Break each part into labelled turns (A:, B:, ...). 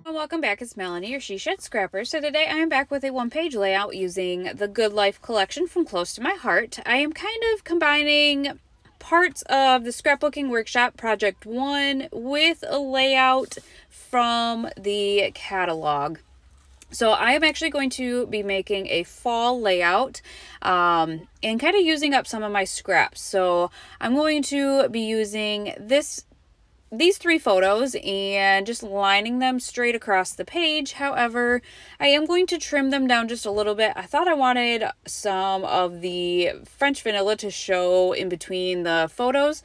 A: Welcome back, it's Melanie, your She Shed Scrapper. So today I am back with a one-page layout using the Good Life collection from Close to My Heart. I am kind of combining parts of the scrapbooking workshop project 1 with a layout from the catalog. So I am actually going to be making a fall layout and kind of using up some of my scraps. So I'm going to be using these 3 photos and just lining them straight across the page. However, I am going to trim them down just a little bit. I thought I wanted some of the French vanilla to show in between the photos.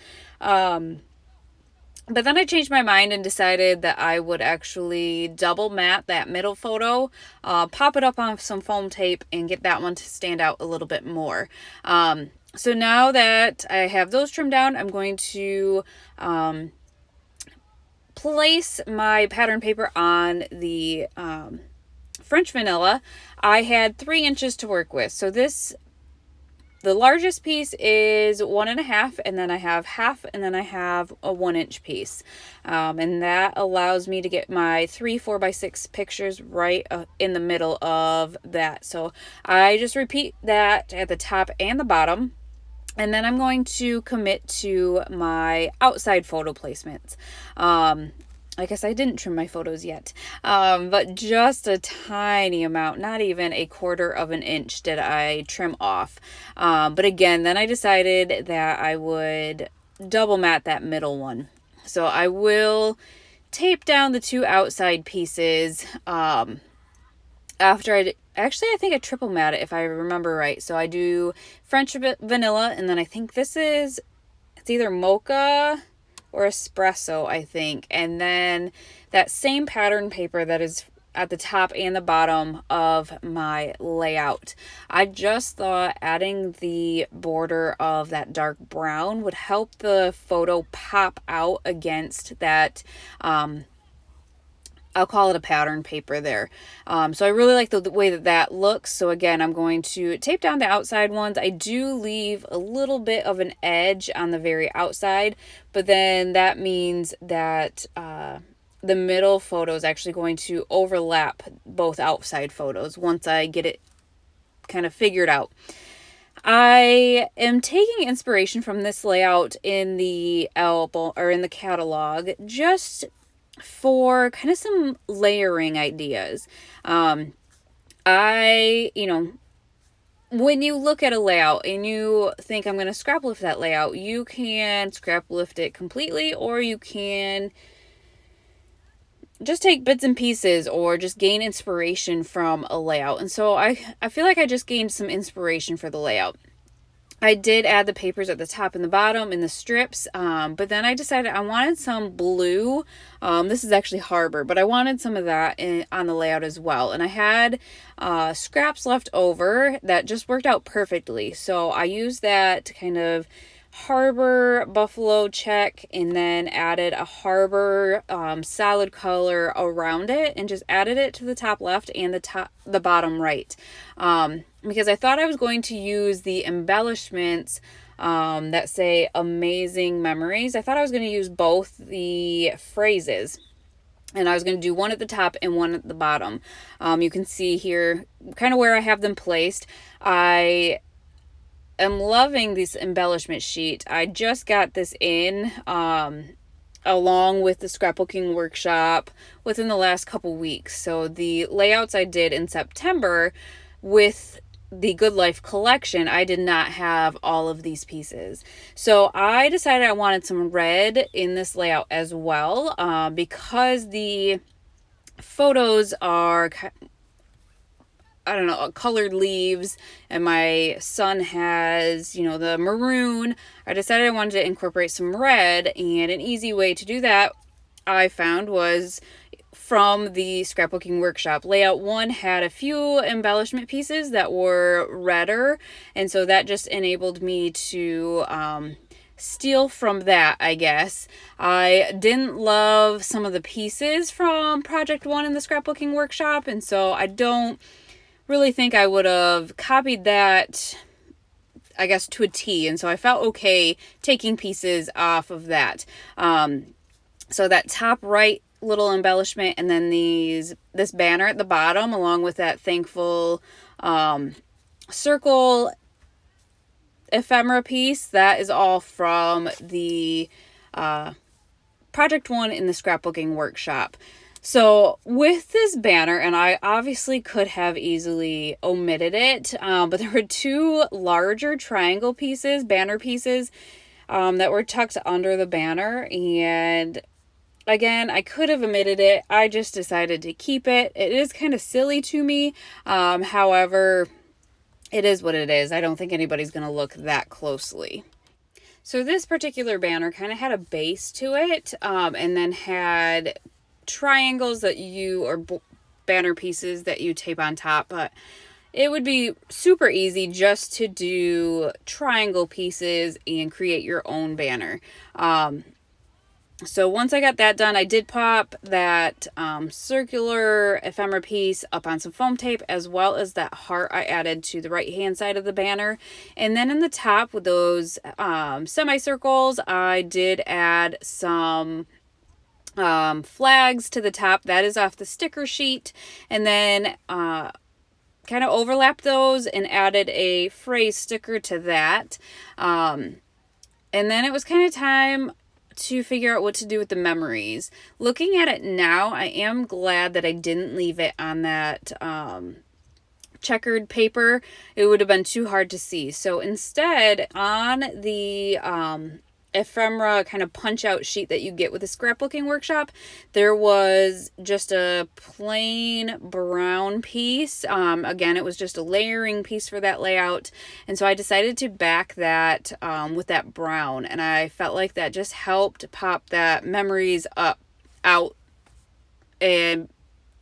A: But then I changed my mind and decided that I would actually double mat that middle photo, pop it up on some foam tape, and get that one to stand out a little bit more. So now that I have those trimmed down, I'm going to place my pattern paper on the French vanilla. I had 3 inches to work with. So the largest piece is 1.5, and then I have half, and then I have a 1-inch piece. And that allows me to get my 3 4x6 pictures right in the middle of that. So I just repeat that at the top and the bottom. And then I'm going to commit to my outside photo placements. I guess I didn't trim my photos yet, but just a tiny amount, not even 1/4 of an inch did I trim off. But again, then I decided that I would double mat that middle one. So I will tape down the 2 outside pieces after I think I triple mat it if I remember right. So I do French vanilla, and then I think it's either mocha or espresso, I think. And then that same pattern paper that is at the top and the bottom of my layout. I just thought adding the border of that dark brown would help the photo pop out against that I'll call it a pattern paper there. So I really like the way that looks. So again, I'm going to tape down the outside ones. I do leave a little bit of an edge on the very outside, but then that means that the middle photo is actually going to overlap both outside photos once I get it kind of figured out. I am taking inspiration from this layout in the album or in the catalog, just for kind of some layering ideas. When you look at a layout and you think I'm going to scrap lift that layout, you can scrap lift it completely, or you can just take bits and pieces or just gain inspiration from a layout. And so I feel like I just gained some inspiration for the layout. I did add the papers at the top and the bottom in the strips, but then I decided I wanted some blue. This is actually Harbor, but I wanted some of that on the layout as well. And I had scraps left over that just worked out perfectly. So I used that to kind of Harbor buffalo check, and then added a Harbor solid color around it, and just added it to the top left and the bottom right, because I thought I was going to use the embellishments that say amazing memories. I thought I was going to use both the phrases, and I was going to do one at the top and one at the bottom. You can see here kind of where I have them placed. I'm loving this embellishment sheet. I just got this in along with the scrapbooking workshop within the last couple weeks. So the layouts I did in September with the Good Life collection, I did not have all of these pieces. So I decided I wanted some red in this layout as well, because the photos are, I don't know, colored leaves, and my son has, the maroon. I decided I wanted to incorporate some red, and an easy way to do that I found was from the scrapbooking workshop. Layout 1 had a few embellishment pieces that were redder, and so that just enabled me to steal from that, I guess. I didn't love some of the pieces from Project 1 in the scrapbooking workshop, and so I don't really think I would have copied that I guess, to a T. And so I felt okay taking pieces off of that. So that top right little embellishment, and then this banner at the bottom, along with that thankful circle ephemera piece, that is all from the project one in the scrapbooking workshop. So with this banner, and I obviously could have easily omitted it, but there were two larger triangle pieces, banner pieces, that were tucked under the banner. And again, I could have omitted it. I just decided to keep it. It is kind of silly to me. However, it is what it is. I don't think anybody's going to look that closely. So this particular banner kind of had a base to it, and then had triangles that or banner pieces that you tape on top. But it would be super easy just to do triangle pieces and create your own banner. So once I got that done, I did pop that circular ephemera piece up on some foam tape, as well as that heart I added to the right hand side of the banner. And then in the top with those semicircles, I did add some flags to the top. That is off the sticker sheet. And then kind of overlapped those and added a phrase sticker to that. And then it was kind of time to figure out what to do with the memories. Looking at it now, I am glad that I didn't leave it on that checkered paper. It would have been too hard to see. So instead, on the ephemera kind of punch out sheet that you get with a scrapbooking workshop, there was just a plain brown piece. Again, it was just a layering piece for that layout, and so I decided to back that with that brown, and I felt like that just helped pop that memories out and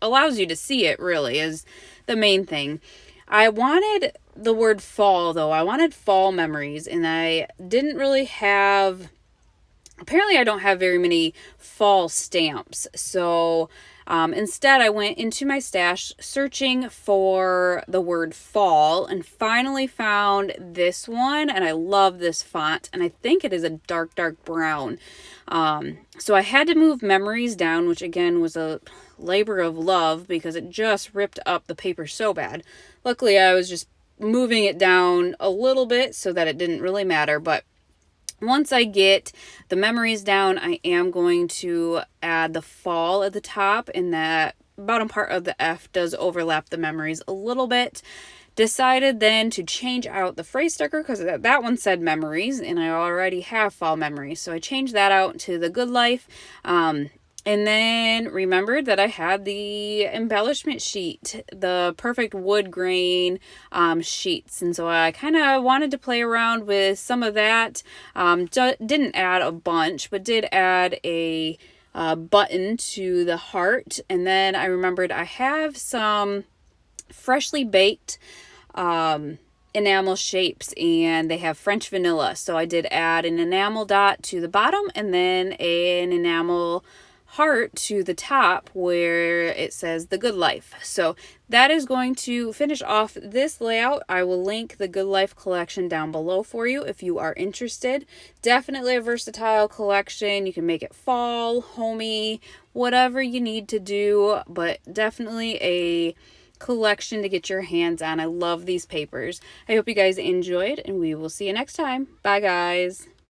A: allows you to see it, really is the main thing. I wanted the word fall, though. I wanted fall memories, and I didn't really have, apparently I don't have very many fall stamps. So instead I went into my stash searching for the word fall, and finally found this one, and I love this font, and I think it is a dark brown. So I had to move memories down, which again was a labor of love because it just ripped up the paper so bad. Luckily I was just moving it down a little bit so that it didn't really matter. But once I get the memories down, I am going to add the fall at the top, and that bottom part of the F does overlap the memories a little bit. Decided then to change out the phrase sticker because that one said memories, and I already have fall memories. So I changed that out to the good life. And then remembered that I had the embellishment sheet, the perfect wood grain sheets. And so I kind of wanted to play around with some of that. Didn't add a bunch, but did add a button to the heart. And then I remembered I have some freshly baked enamel shapes, and they have French vanilla. So I did add an enamel dot to the bottom, and then an enamel heart to the top where it says the Good Life. So that is going to finish off this layout. I will link the Good Life collection down below for you if you are interested. Definitely a versatile collection. You can make it fall, homey, whatever you need to do, but definitely a collection to get your hands on. I love these papers. I hope you guys enjoyed, and we will see you next time. Bye guys.